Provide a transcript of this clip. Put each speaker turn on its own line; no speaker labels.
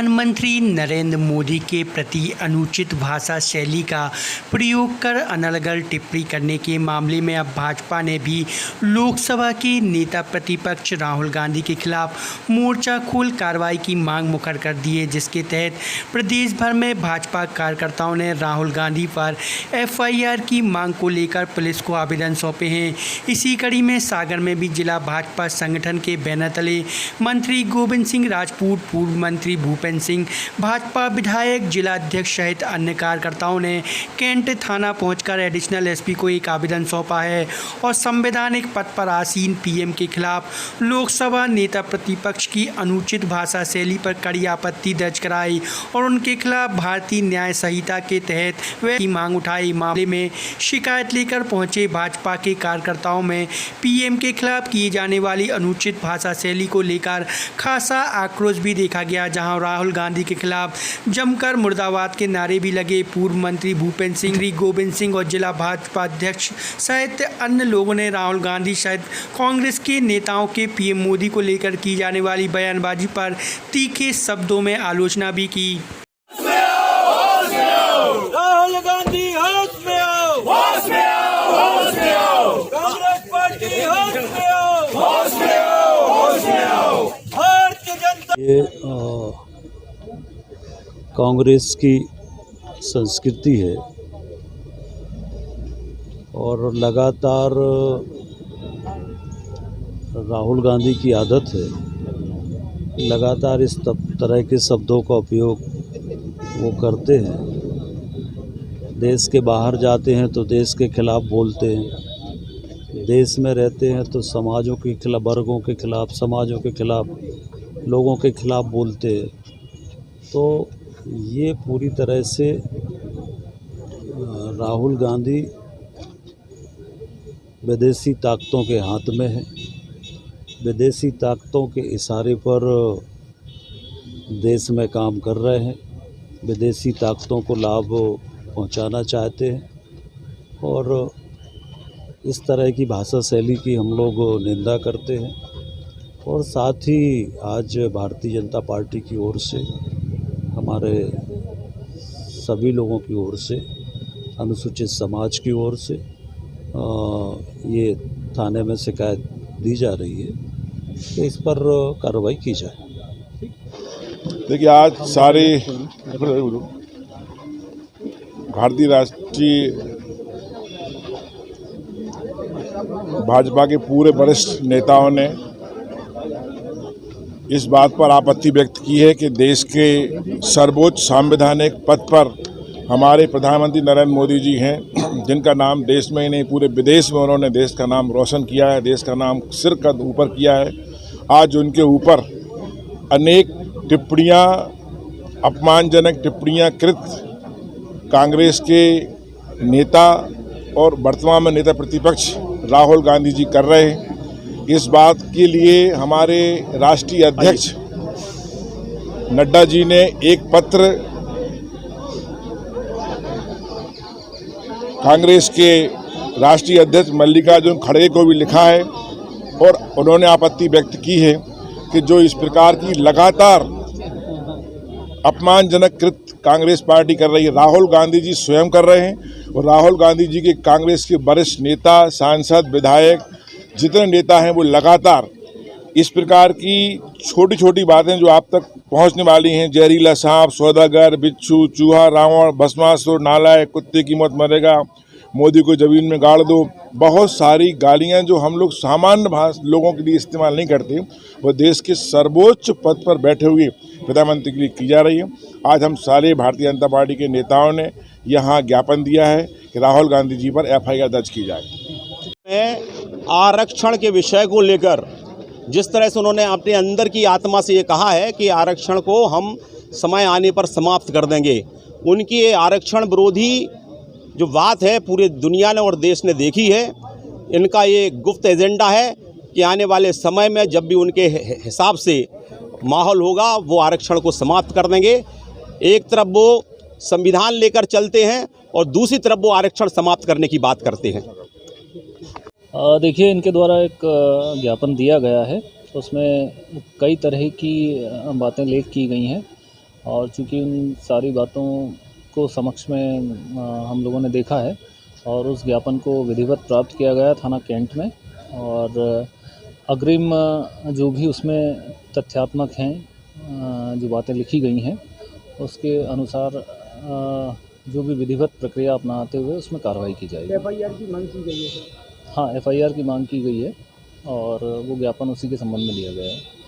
प्रधानमंत्री नरेंद्र मोदी के प्रति अनुचित भाषा शैली का प्रयोग कर अनर्गल टिप्पणी करने के मामले में अब भाजपा ने भी लोकसभा के नेता प्रतिपक्ष राहुल गांधी के खिलाफ मोर्चा खोल कार्रवाई की मांग मुखर कर दी है, जिसके तहत प्रदेश भर में भाजपा कार्यकर्ताओं ने राहुल गांधी पर एफआईआर की मांग को लेकर पुलिस को आवेदन सौंपे हैं। इसी कड़ी में सागर में भी जिला भाजपा संगठन के बैनर तले मंत्री गोविंद सिंह राजपूत, पूर्व मंत्री भूपेंद्र सिंह, भाजपा विधायक, जिलाध्यक्ष सहित अन्य कार्यकर्ताओं ने कैंट थाना पहुंचकर एडिशनल एसपी को एक आवेदन सौंपा है और संवैधानिक पद पर आसीन पीएम के खिलाफ लोकसभा नेता प्रतिपक्ष की अनुचित भाषा शैली पर कड़ी आपत्ति दर्ज कराई और उनके खिलाफ भारतीय न्याय संहिता के तहत वे की मांग उठाई। मामले में शिकायत लेकर पहुंचे भाजपा के कार्यकर्ताओं में पीएम के खिलाफ किए जाने वाली अनुचित भाषा शैली को लेकर खासा आक्रोश भी देखा गया, जहां राहुल गांधी के खिलाफ जमकर मुर्दाबाद के नारे भी लगे। पूर्व मंत्री भूपेंद्र सिंह, गोविंद सिंह और जिला भाजपा अध्यक्ष सहित अन्य लोगों ने राहुल गांधी सहित कांग्रेस के नेताओं के पीएम मोदी को लेकर की जाने वाली बयानबाजी पर तीखे शब्दों में आलोचना भी की।
राहुल गांधी होश में आओ, होश में आओ, होश में आओ, कांग्रेस पार्टी होश में आओ, होश में आओ, होश में आओ। भारतीय जनता
ये कांग्रेस की संस्कृति है और लगातार राहुल गांधी की आदत है, लगातार इस तरह के शब्दों का उपयोग वो करते हैं। देश के बाहर जाते हैं तो देश के खिलाफ बोलते हैं, देश में रहते हैं तो समाजों के खिलाफ, वर्गों के खिलाफ, समाजों के खिलाफ, लोगों के खिलाफ बोलते हैं। तो ये पूरी तरह से राहुल गांधी विदेशी ताकतों के हाथ में है। विदेशी ताकतों के इशारे पर देश में काम कर रहे हैं, विदेशी ताकतों को लाभ पहुंचाना चाहते हैं और इस तरह की भाषा शैली की हम लोग निंदा करते हैं। और साथ ही आज भारतीय जनता पार्टी की ओर से, हमारे सभी लोगों की ओर से, अनुसूचित समाज की ओर से ये थाने में शिकायत दी जा रही है कि इस पर कार्रवाई की जाए।
देखिए, आज सारे भारतीय राष्ट्रीय भाजपा के पूरे वरिष्ठ नेताओं ने इस बात पर आपत्ति व्यक्त की है कि देश के सर्वोच्च संवैधानिक पद पर हमारे प्रधानमंत्री नरेंद्र मोदी जी हैं, जिनका नाम देश में ही नहीं पूरे विदेश में उन्होंने देश का नाम रोशन किया है, देश का नाम सिर कद ऊपर किया है। आज उनके ऊपर अनेक टिप्पणियां, अपमानजनक टिप्पणियां कृत कांग्रेस के नेता और वर्तमान में नेता प्रतिपक्ष राहुल गांधी जी कर रहे हैं। इस बात के लिए हमारे राष्ट्रीय अध्यक्ष नड्डा जी ने एक पत्र कांग्रेस के राष्ट्रीय अध्यक्ष मल्लिकार्जुन खड़गे को भी लिखा है और उन्होंने आपत्ति व्यक्त की है कि जो इस प्रकार की लगातार अपमानजनक कृत कांग्रेस पार्टी कर रही है, राहुल गांधी जी स्वयं कर रहे हैं और राहुल गांधी जी के कांग्रेस के वरिष्ठ नेता, सांसद, विधायक जितने नेता हैं वो लगातार इस प्रकार की छोटी छोटी बातें जो आप तक पहुंचने वाली हैं, जहरीला सांप, सौदागर, बिच्छू, चूहा, रावण, भस्मासुर, नालायक, कुत्ते की मौत मरेगा, मोदी को जमीन में गाड़ दो, बहुत सारी गालियां जो हम लोग सामान्य लोगों के लिए इस्तेमाल नहीं करते, वो देश के सर्वोच्च पद पर बैठे हुए प्रधानमंत्री के लिए की जा रही है। आज हम सारे भारतीय जनता पार्टी के नेताओं ने यहाँ ज्ञापन दिया है कि राहुल गांधी जी पर एफआईआर दर्ज की जाए।
आरक्षण के विषय को लेकर जिस तरह से उन्होंने अपने अंदर की आत्मा से ये कहा है कि आरक्षण को हम समय आने पर समाप्त कर देंगे, उनकी ये आरक्षण विरोधी जो बात है पूरी दुनिया ने और देश ने देखी है। इनका ये गुप्त एजेंडा है कि आने वाले समय में जब भी उनके हिसाब से माहौल होगा वो आरक्षण को समाप्त कर देंगे। एक तरफ वो संविधान लेकर चलते हैं और दूसरी तरफ वो आरक्षण समाप्त करने की बात करते हैं।
देखिए, इनके द्वारा एक ज्ञापन दिया गया है, उसमें कई तरह की बातें लेख की गई हैं
और चूँकि उन सारी बातों को समक्ष में हम लोगों ने देखा है और उस ज्ञापन को विधिवत प्राप्त किया गया थाना कैंट में, और अग्रिम जो भी उसमें तथ्यात्मक हैं जो बातें लिखी गई हैं उसके अनुसार जो भी विधिवत प्रक्रिया अपनाते हुए उसमें कार्रवाई की जाएगी।
एफआईआर की मांग की गई है सर।
हाँ, एफआईआर की मांग की गई है और वो ज्ञापन उसी के संबंध में लिया गया है।